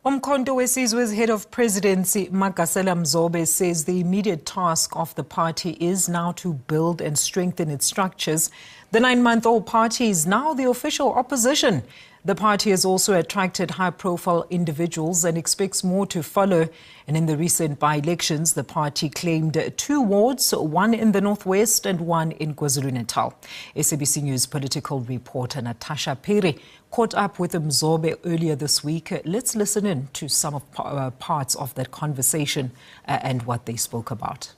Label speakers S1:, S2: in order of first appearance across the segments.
S1: Umkhonto weSizwe's head of presidency, Magasela Mzobe, says the immediate task of the party is now to build and strengthen its structures. The 9-month-old party is now the official opposition. The party has also attracted high-profile individuals and expects more to follow. And in the recent by-elections, the party claimed 2 wards, one in the northwest and one in KwaZulu-Natal. SABC News political reporter Natasha Piri caught up with Mzobe earlier this week. Let's listen in to some of parts of that conversation and what they spoke about.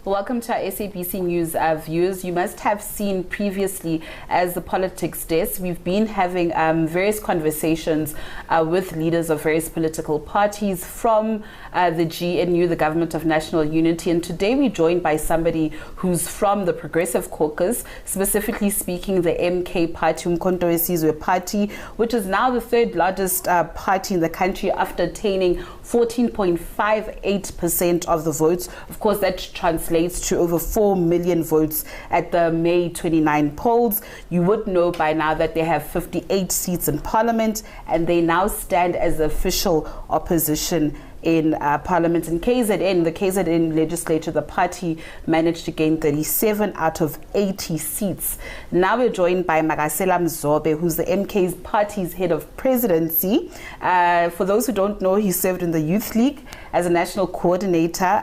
S2: Welcome to our SABC News viewers. You must have seen previously as the politics desk, we've been having various conversations with leaders of various political parties from the GNU, the Government of National Unity. And today we're joined by somebody who's from the Progressive Caucus, specifically speaking the MK Party, Umkhonto weSizwe Party, which is now the 3rd largest party in the country after attaining 14.58% of the votes. Of course, that translates to over 4 million votes at the May 29 polls. You would know by now that they have 58 seats in parliament and they now stand as the official opposition in parliament. In KZN, the KZN legislature, the party managed to gain 37 out of 80 seats. Now we're joined by Magasela Mzobe, who's the MK's party's head of presidency. For those who don't know, he served in the Youth League as a national coordinator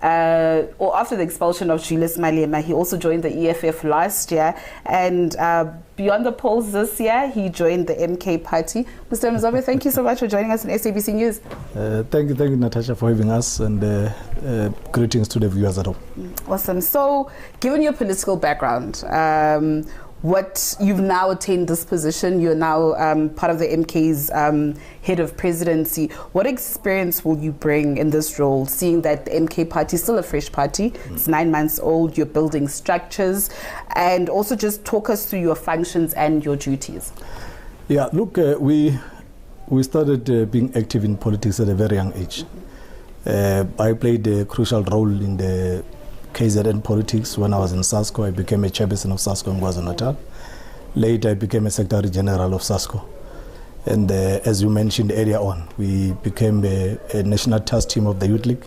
S2: after the expulsion of Julius Malema. He also joined the EFF last year, and beyond the polls this year, he joined the MK Party. Mr. Mzobe, thank you so much for joining us on SABC News.
S3: Thank you, Natasha, for having us, and greetings to the viewers at home.
S2: Awesome. So, given your political background, what you've now attained this position, you're now part of the MK's head of presidency. What experience will you bring in this role, seeing that the MK Party is still a fresh party? It's 9 months old, you're building structures, and also just talk us through your functions and your duties.
S3: Yeah, look, we started being active in politics at a very young age. I played a crucial role in the KZN politics. When I was in SASCO, I became a chairperson of SASCO in KwaZulu-Natal. Later, I became a Secretary General of SASCO. And as you mentioned earlier on, we became a national task team of the Youth League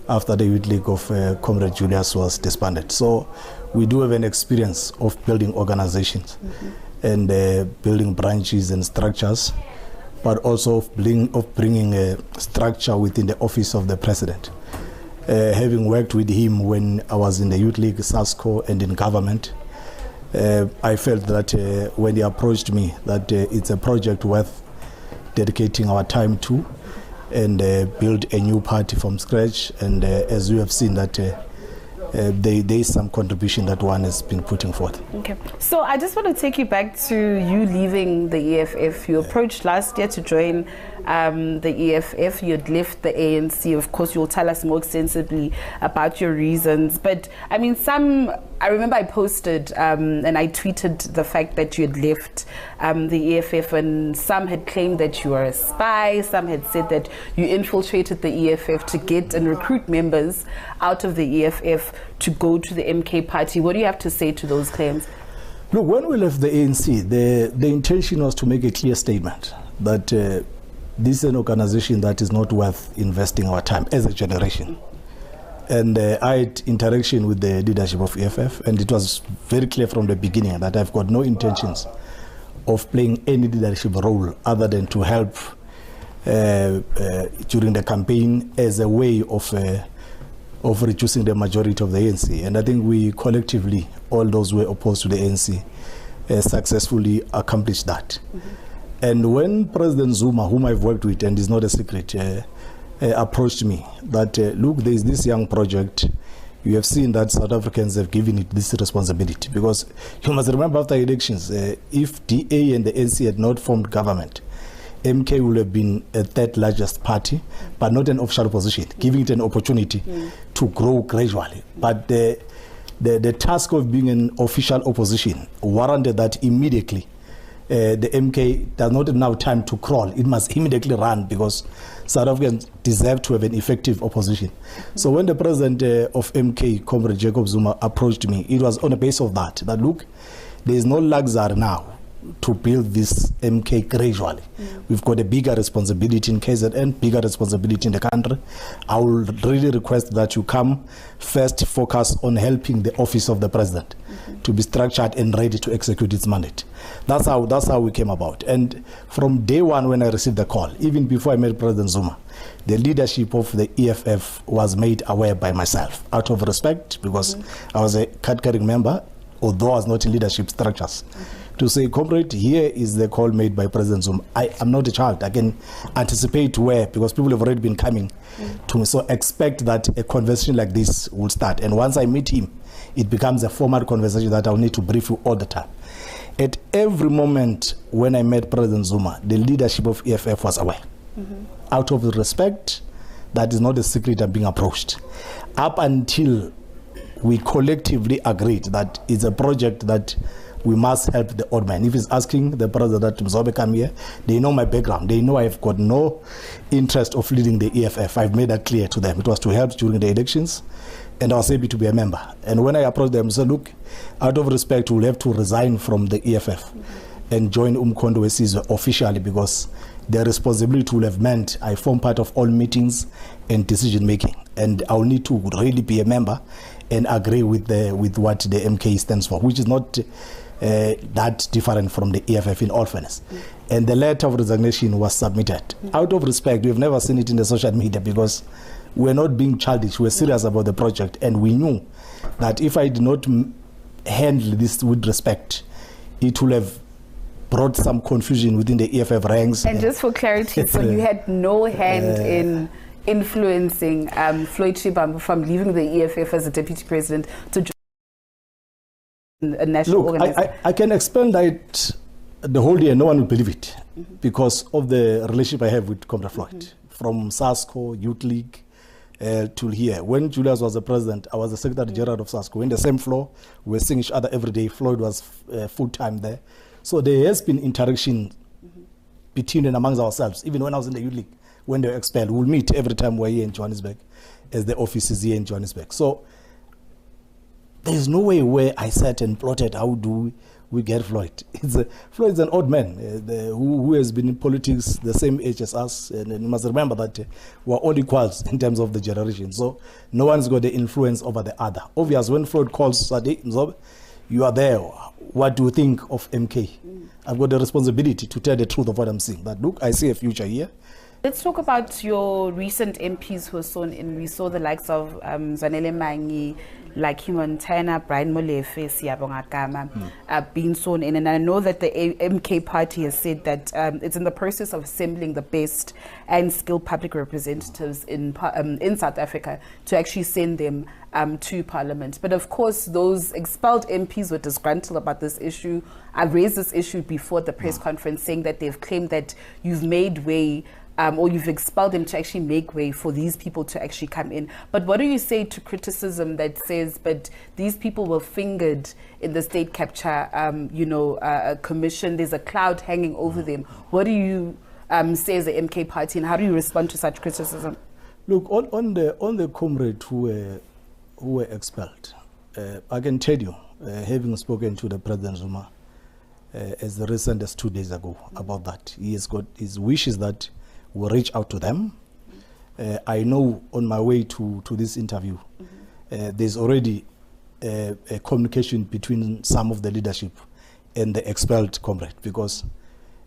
S3: after the Youth League of Comrade Julius was disbanded. So we do have an experience of building organizations and building branches and structures, but also of bringing a structure within the office of the president. Having worked with him when I was in the Youth League, SASCO, and in government, I felt that when he approached me, that it's a project worth dedicating our time to and build a new party from scratch. And as you have seen, that there is some contribution that one has been putting forth.
S2: Okay, so I just want to take you back to you leaving the EFF. You approached last year to join the EFF. You had left the ANC. Of course, you'll tell us more extensively about your reasons. But I mean, I remember I posted and I tweeted the fact that you had left the EFF, and some had claimed that you were a spy. Some had said that you infiltrated the EFF to get and recruit members out of the EFF to go to the MK Party. What do you have to say to those claims?
S3: Look, when we left the ANC, the intention was to make a clear statement that this is an organization that is not worth investing our time as a generation. And I had interaction with the leadership of EFF, and it was very clear from the beginning that I've got no intentions of playing any leadership role other than to help during the campaign as a way of reducing the majority of the ANC. And I think we collectively, all those who were opposed to the ANC, successfully accomplished that. And when President Zuma, whom I've worked with, and is not a secret, approached me that, look, there is this young project. You have seen that South Africans have given it this responsibility. Because you must remember, after elections, if DA and the ANC had not formed government, MK would have been a 3rd largest party, but not an official position, giving it an opportunity to grow gradually. But the task of being an official opposition warranted that immediately the MK does not have now time to crawl. It must immediately run, because South Africans deserve to have an effective opposition. So when the president of MK, Comrade Jacob Zuma, approached me, it was on the basis of that look, there is no luxury now to build this MK gradually. We've got a bigger responsibility in KZN, bigger responsibility in the country. I will really request that you come first focus on helping the office of the president to be structured and ready to execute its mandate. That's how we came about. And from day one when I received the call, even before I met President Zuma, the leadership of the EFF was made aware by myself out of respect, because I was a card-carrying member, although I was not in leadership structures. To say, comrade, here is the call made by President Zuma. I am not a child. I can anticipate where, because people have already been coming to me. So expect that a conversation like this will start. And once I meet him, it becomes a formal conversation that I'll need to brief you all the time. At every moment when I met President Zuma, the leadership of EFF was aware. Out of respect, that is not a secret, I'm being approached. Up until we collectively agreed that it's a project that we must help the odd man. If he's asking the president that Mzobe come here, they know my background. They know I've got no interest of leading the EFF. I've made that clear to them. It was to help during the elections, and I was able to be a member. And when I approached them, I said, look, out of respect, we'll have to resign from the EFF and join Umkhonto Wesizwe officially, because the responsibility will have meant I form part of all meetings and decision making, and I'll need to really be a member and agree with what the MK stands for, which is not that different from the EFF in all fairness. And the letter of resignation was submitted. Out of respect, we've never seen it in the social media, because we're not being childish, we're serious about the project, and we knew that if I did not handle this with respect, it will have brought some confusion within the EFF ranks.
S2: And just for clarity, so you had no hand in influencing Floyd Shivambu from leaving the EFF as a deputy president to join a national organization?
S3: I can explain that the whole year no one will believe it, because of the relationship I have with Comrade Floyd, from SASCO, Youth League, to here. When Julius was the president, I was the Secretary General of SASCO. In the same floor, we were seeing each other every day. Floyd was full-time there. So there has been interaction between and amongst ourselves. Even when I was in the Youth League, when they were expelled, we'll meet every time we're here in Johannesburg, as the office is here in Johannesburg. So there's no way where I sat and plotted how do we get Floyd. Floyd is an old man who has been in politics the same age as us, and you must remember that we're all equals in terms of the generation. So no one's got the influence over the other. Obviously, when Floyd calls Sadiq Mzobe, you are there. What do you think of MK? I've got the responsibility to tell the truth of what I'm seeing. That look, I see a future here.
S2: Let's talk about your recent MPs who were sworn in. We saw the likes of Zanele Mangi, Lucky Montana, Brian Molefe, Siyabonga Gama being sworn in. And I know that the MK party has said that it's in the process of assembling the best and skilled public representatives in South Africa to actually send them to Parliament. But of course, those expelled MPs were disgruntled about this issue. I raised this issue before the press conference, saying that they've claimed that you've made way or you've expelled them to actually make way for these people to actually come in. But what do you say to criticism that says, but these people were fingered in the state capture commission, there's a cloud hanging over them? What do you say as the MK party, and how do you respond to such criticism?
S3: Look, on the comrade who were expelled, I can tell you, having spoken to the President Zuma as recent as 2 days ago about that, he has got his wishes that we'll reach out to them. I know on my way to this interview, there's already a communication between some of the leadership and the expelled comrade, because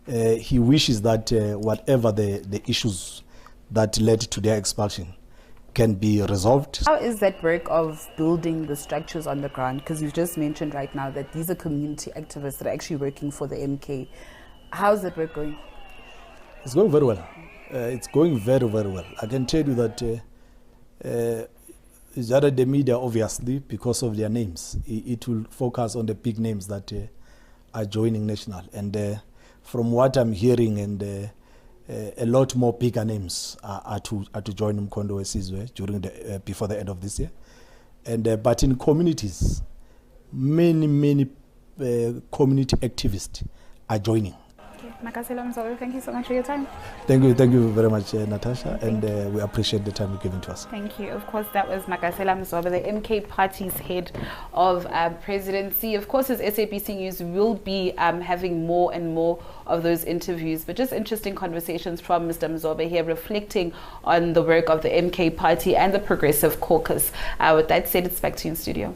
S3: he wishes that whatever the issues that led to their expulsion can be resolved.
S2: How is that work of building the structures on the ground? Because you've just mentioned right now that these are community activists that are actually working for the MK. How's that work going?
S3: It's going very well. It's going very, very well. I can tell you that it's rather the media, obviously, because of their names. It will focus on the big names that are joining National. And from what I'm hearing, and a lot more bigger names are to join Umkhonto Wesizwe during before the end of this year. And but in communities, many community activists are joining.
S2: Makasela Mzobe, thank you so much for your time.
S3: Thank you very much, Natasha, and we appreciate the time you're giving to us.
S2: Thank you. Of course, that was Makasela Mzobe, the MK Party's head of presidency. Of course, as SABC News will be having more and more of those interviews, but just interesting conversations from Mr. Mzobe here, reflecting on the work of the MK Party and the Progressive Caucus. With that said, it's back to you in studio.